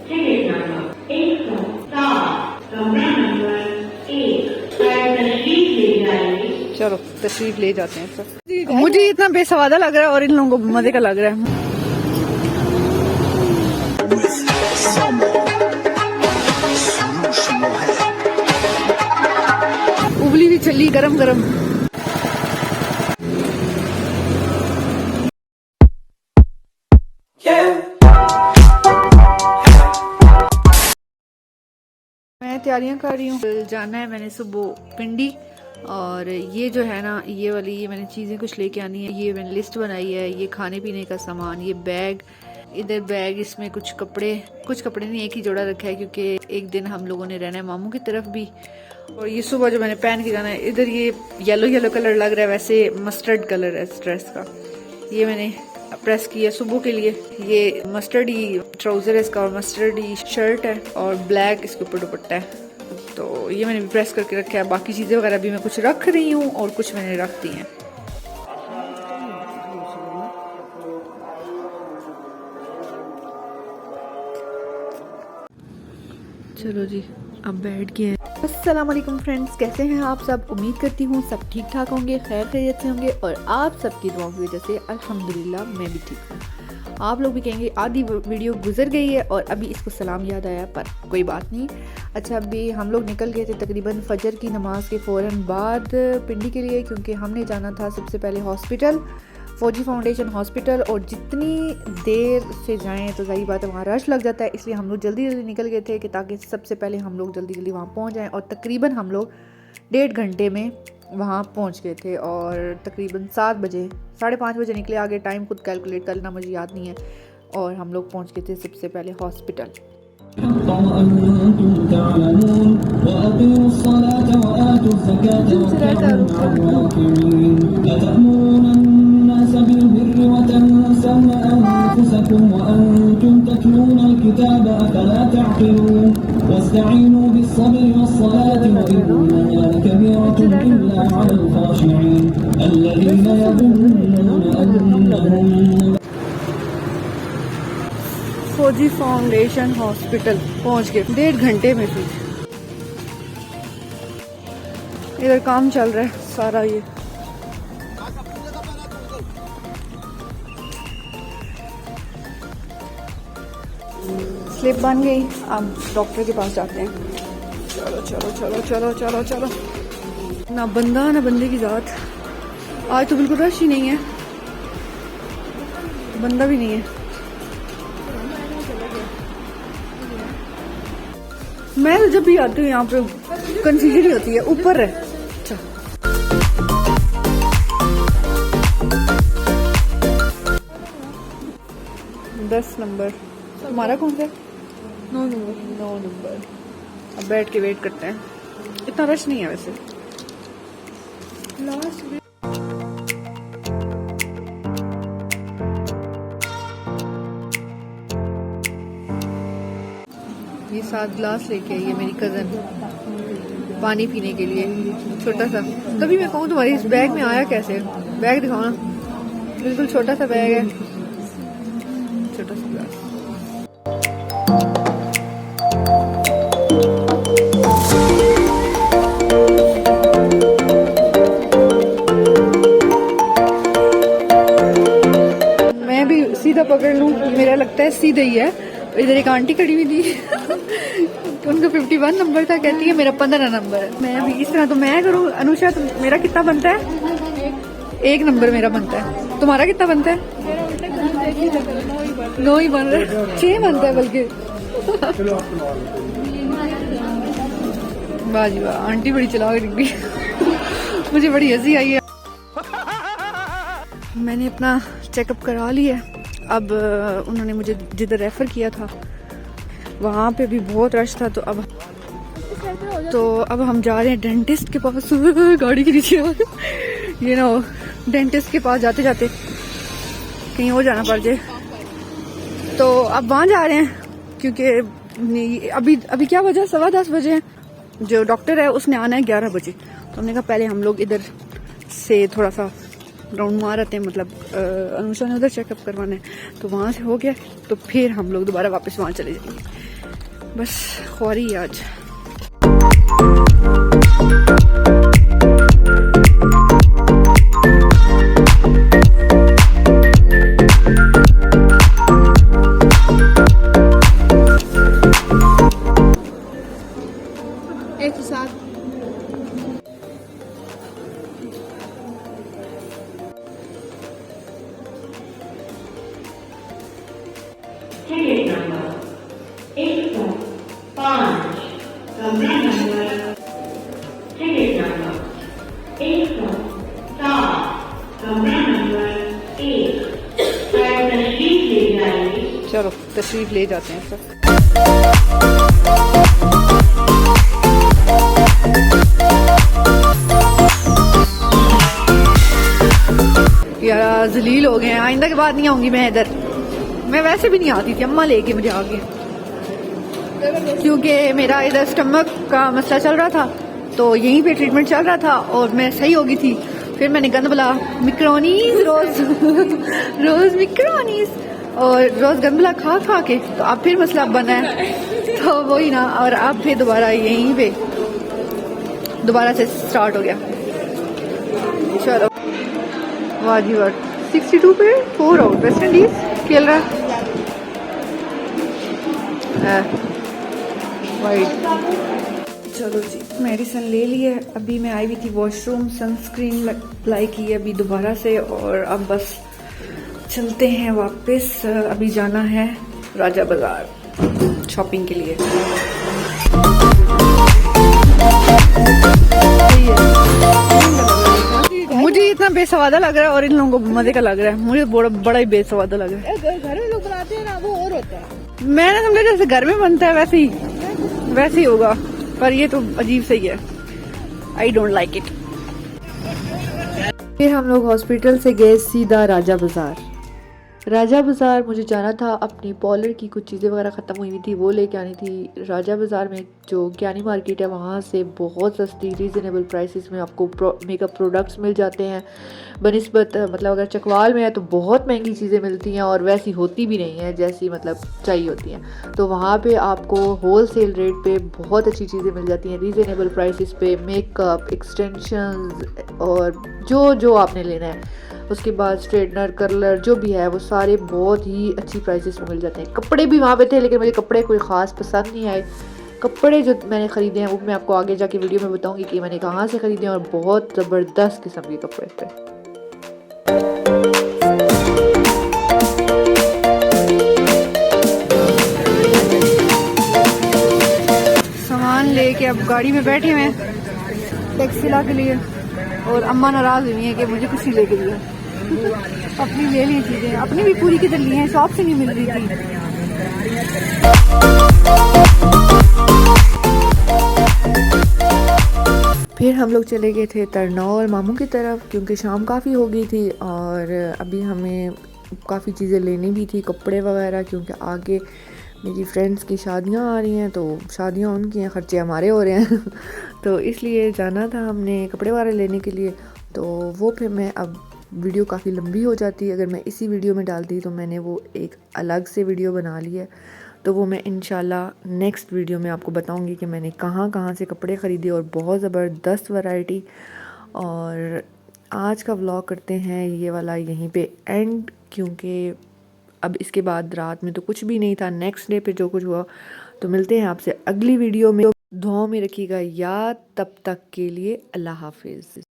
Ticket number 107 कमरा number 1 पर तशरीफ ले जाइए। चलो तशरीफ ले जाते हैं सर। मुझे इतना बेसवादा लग रहा है और इन लोगों को मजे का लग रहा है। उबली हुई छल्ली गरम गरम। मैं तैयारियां कर रही हूँ, जाना है मैंने सुबह पिंडी। और ये जो है ना, ये वाली ये मैंने चीज़ें कुछ लेके आनी है। ये मैंने लिस्ट बनाई है, ये खाने पीने का सामान, ये बैग, इधर बैग, इसमें कुछ कपड़े नहीं, एक ही जोड़ा रखा है क्योंकि एक दिन हम लोगों ने रहना है मामू की तरफ भी। और ये सुबह जो मैंने पहन के जाना है, इधर ये येलो कलर लग रहा है, वैसे मस्टर्ड कलर है इस ड्रेस का। ये मैंने प्रेस किया सुबह के लिए। ये मस्टर्ड ही ट्राउजर है इसका और मस्टर्ड ही शर्ट है और ब्लैक इसके ऊपर दुपट्टा है। तो ये मैंने भी प्रेस करके रखा है। बाकी चीज़ें वगैरह भी मैं कुछ रख रही हूँ और कुछ मैंने रख दी हैं। चलो जी, अब बैठ गए हैं। अस्सलाम वालेकुम फ्रेंड्स, कैसे हैं आप सब? उम्मीद करती हूँ सब ठीक ठाक होंगे, खैर खैरियत से होंगे और आप सबकी दुआओं की वजह से अल्हम्दुलिल्लाह मैं भी ठीक हूँ। आप लोग भी कहेंगे आधी वीडियो गुजर गई है और अभी इसको सलाम याद आया, पर कोई बात नहीं। अच्छा, अभी हम लोग निकल गए थे तकरीबन फजर की नमाज के फ़ौरन बाद पिंडी के लिए, क्योंकि हमने जाना था सबसे पहले हॉस्पिटल, फौजी फाउंडेशन हॉस्पिटल। और जितनी देर से जाएं तो ज़ाहिर बात है वहाँ रश लग जाता है, इसलिए हम लोग जल्दी निकल गए थे कि ताकि सबसे पहले हम लोग जल्दी वहाँ पहुँच जाएं। और तकरीबन हम लोग 1.5 घंटे में वहाँ पहुँच गए थे और तकरीबन 7 बजे 5:30 बजे निकले। आगे टाइम खुद कैलकुलेट करना मुझे याद नहीं है। और हम लोग पहुँच गए थे सबसे पहले हॉस्पिटल। फौजी फाउंडेशन हॉस्पिटल पहुंच गए 1.5 घंटे में। फिर इधर काम चल रहा है सारा। ये स्लिप बन गई, अब डॉक्टर के पास जाते हैं। चलो चलो चलो चलो चलो चलो। ना बंदा ना बंदे की जात। आज तो बिल्कुल रश ही नहीं है, बंदा भी नहीं है। मैं तो जब भी आती हूँ यहाँ पे कंफ्यूजन होती है, ऊपर है। अच्छा, दस नंबर तुम्हारा कौन सा? 9 नंबर। अब बैठ के वेट करते हैं। इतना रश नहीं है वैसे। ये 7 गिलास लेके आई है मेरी कज़न पानी पीने के लिए, छोटा सा। तभी मैं कहूँ तुम्हारी इस बैग में आया कैसे? बैग दिखाओ ना, बिल्कुल छोटा सा बैग है, छोटा सा गिलास। मैं भी सीधा पकड़ लूँ, मेरा लगता है सीधा ही है। इधर एक आंटी खड़ी हुई थी उनका 51 नंबर था, कहती है मेरा 15 नंबर है। मैं भी इस तरह तो मैं करूँ। अनुषा, तो मेरा कितना बनता है? 1 नंबर मेरा बनता है। तुम्हारा कितना बनता है? 9 ही बन रहा है, 6 बनता है बल्कि। वाह जी वाह, आंटी बड़ी चलाक निकली मुझे बड़ी हंसी आई है। मैंने अपना चेकअप करा लिया। अब उन्होंने मुझे जिधर रेफ़र किया था वहाँ पे भी बहुत रश था, तो अब हम जा रहे हैं डेंटिस्ट के पास। गाड़ी के नीचे ये ना, डेंटिस्ट के पास जाते जाते कहीं और जाना पड़ जाए, तो अब वहाँ जा रहे हैं। क्योंकि अभी क्या बजा? 10:15 बजे हैं। जो डॉक्टर है उसने आना है 11 बजे। तो हमने कहा पहले हम लोग इधर से थोड़ा सा राउंड मार आते हैं, मतलब अनुषा ने उधर चेकअप करवाना है, तो वहाँ से हो गया तो फिर हम लोग दोबारा वापस वहाँ चले जाएंगे। बस ख्वारी आज। एक साथ टिकट नंबर 105, कमरा नंबर टिकट नंबर 107, कमरा नंबर 1 पर तशरीफ ले जाइए। चलो तशरीफ ले जाते हैं सब। यार जलील हो गए हैं, आइंदा के बाद नहीं आऊंगी मैं इधर। मैं वैसे भी नहीं आती थी, अम्मा लेके मुझे आ गए क्योंकि मेरा इधर स्टमक का मसला चल रहा था, तो यहीं पे ट्रीटमेंट चल रहा था और मैं सही हो गई थी। फिर मैंने गंद बुला मिक्रोनीज रोज रोज मिक्रोनीज और रोज गंद बुला खा खा के, तो अब फिर मसला बना है, तो वही ना। और अब फिर दोबारा यहीं पे दोबारा से स्टार्ट हो गया। चलो वाह जी वाह, 62 पे 4 आउट वेस्ट इंडीज खेल रहा है वाइट। चलो जी मेडिसिन ले ली है, अभी मैं आई हुई थी वॉशरूम, सनस्क्रीन अप्लाई की है अभी दोबारा से, और अब बस चलते हैं वापस। अभी जाना है राजा बाजार शॉपिंग के लिए। मुझे इतना बेसवादा लग रहा है और इन लोगों को मजे का लग रहा है, मुझे बड़ा ही बेसवादा लग रहा है। घर में लोग बनाते हैं ना, वो और होता है। मैंने समझा जैसे घर में बनता है वैसे ही होगा, पर ये तो अजीब से ही है। I don't like it. फिर हम लोग हॉस्पिटल से गए सीधा राजा बाजार। राजा बाजार मुझे जाना था, अपनी पॉलर की कुछ चीज़ें वगैरह ख़त्म हुई हुई थी, वो लेके आनी थी। राजा बाज़ार में जो ज्ञानी मार्केट है, वहाँ से बहुत सस्ती रीज़नेबल प्राइसेस में आपको मेकअप प्रोडक्ट्स मिल जाते हैं बनिस्बत, मतलब अगर चकवाल में है तो बहुत महंगी चीज़ें मिलती हैं और वैसी होती भी नहीं है जैसी मतलब चाहिए होती हैं। तो वहाँ पे आपको होल सेल रेट पे बहुत अच्छी चीज़ें मिल जाती हैं रीज़नेबल प्राइसेस पे, मेकअप, एक्सटेंशंस और जो आपने लेना है। उसके बाद स्ट्रेटनर, कर्लर जो भी है वो सारे बहुत ही अच्छी प्राइसेस में मिल जाते हैं। कपड़े भी वहाँ पे थे, लेकिन मुझे कपड़े कोई ख़ास पसंद नहीं आए। कपड़े जो मैंने ख़रीदे हैं वो मैं आपको आगे जाके वीडियो में बताऊंगी कि मैंने कहाँ से ख़रीदे हैं, और बहुत ज़बरदस्त किस्म के कपड़े थे। सामान लेके अब गाड़ी में बैठे हुए हैं टैक्सीला के लिए, और अम्मा नाराज़ हुई है कि मुझे कुछ नहीं लेके दिया। अपनी ले ली चीज़ें, अपनी भी पूरी किधर ली हैं, शॉप से नहीं मिल रही थी। फिर हम लोग चले गए थे तरनौल मामू की तरफ, क्योंकि शाम काफ़ी हो गई थी और अभी हमें काफ़ी चीज़ें लेनी भी थी, कपड़े वगैरह, क्योंकि आगे मेरी फ्रेंड्स की शादियां आ रही हैं, तो शादियां उनकी हैं, ख़र्चे हमारे हो रहे हैं तो इसलिए जाना था हमने कपड़े वगैरह लेने के लिए। तो वो फिर मैं अब वीडियो काफ़ी लंबी हो जाती, अगर मैं इसी वीडियो में डालती तो मैंने वो एक अलग से वीडियो बना ली है, तो वो मैं इंशाल्लाह नेक्स्ट वीडियो में आपको बताऊंगी कि मैंने कहाँ कहाँ से कपड़े ख़रीदे, और बहुत ज़बरदस्त वैरायटी। और आज का व्लॉग करते हैं ये वाला यहीं पे एंड, क्योंकि अब इसके बाद रात में तो कुछ भी नहीं था, नेक्स्ट डे पे जो कुछ हुआ। तो मिलते हैं आपसे अगली वीडियो में, दुआओं में रखिएगा याद, तब तक के लिए अल्लाह हाफिज़।